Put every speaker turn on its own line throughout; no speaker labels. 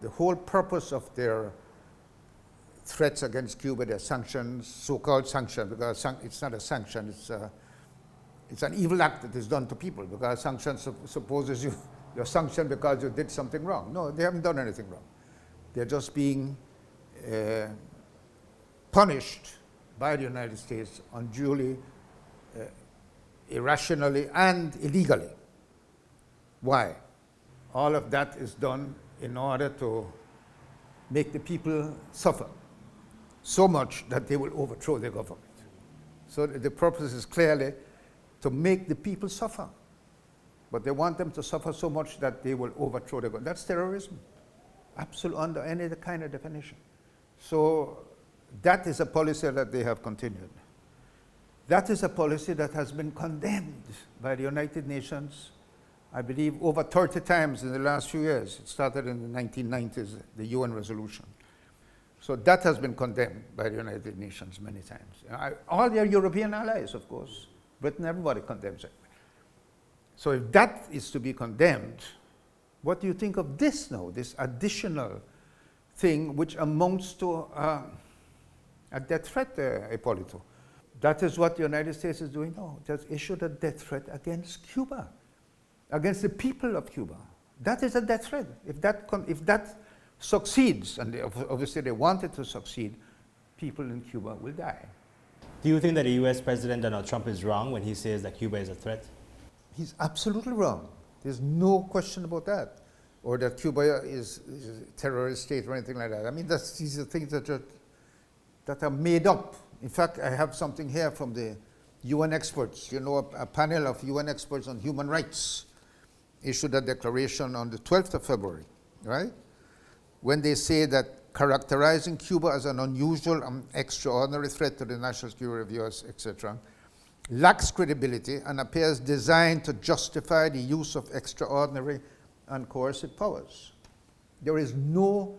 The whole purpose of their threats against Cuba, their sanctions, so-called sanctions, because it's not a sanction, it's an evil act that is done to people, because sanctions supposes you're sanctioned because you did something wrong. No, they haven't done anything wrong. They're just being punished by the United States unduly, irrationally, and illegally. Why? All of that is done in order to make the people suffer so much that they will overthrow the government. So the purpose is clearly to make the people suffer. But they want them to suffer so much that they will overthrow the government. That's terrorism, absolutely, under any kind of definition. So that is a policy that they have continued. That is a policy that has been condemned by the United Nations, I believe, over 30 times in the last few years. It started in the 1990s, the UN resolution. So that has been condemned by the United Nations many times. All their European allies, of course. Britain, everybody condemns it. So if that is to be condemned, what do you think of this now, this additional thing which amounts to a death threat, Ippolito? That is what the United States is doing now. It has issued a death threat against Cuba, against the people of Cuba. That is a death threat. If that succeeds, and obviously they want it to succeed, people in Cuba will die.
Do you think that the US President Donald Trump is wrong when he says that Cuba is a threat?
He's absolutely wrong. There's no question about that. Or that Cuba is a terrorist state or anything like that. I mean, these are things that are made up. In fact, I have something here from the UN experts. You know, a panel of UN experts on human rights issued a declaration on the 12th of February, right? When they say that characterizing Cuba as an unusual and extraordinary threat to the national security of the US, etc., lacks credibility and appears designed to justify the use of extraordinary and coercive powers. There is no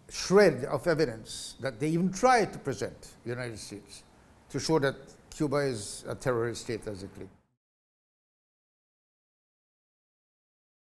shred of evidence that they even tried to present the United States to show that Cuba is a terrorist state as a claim.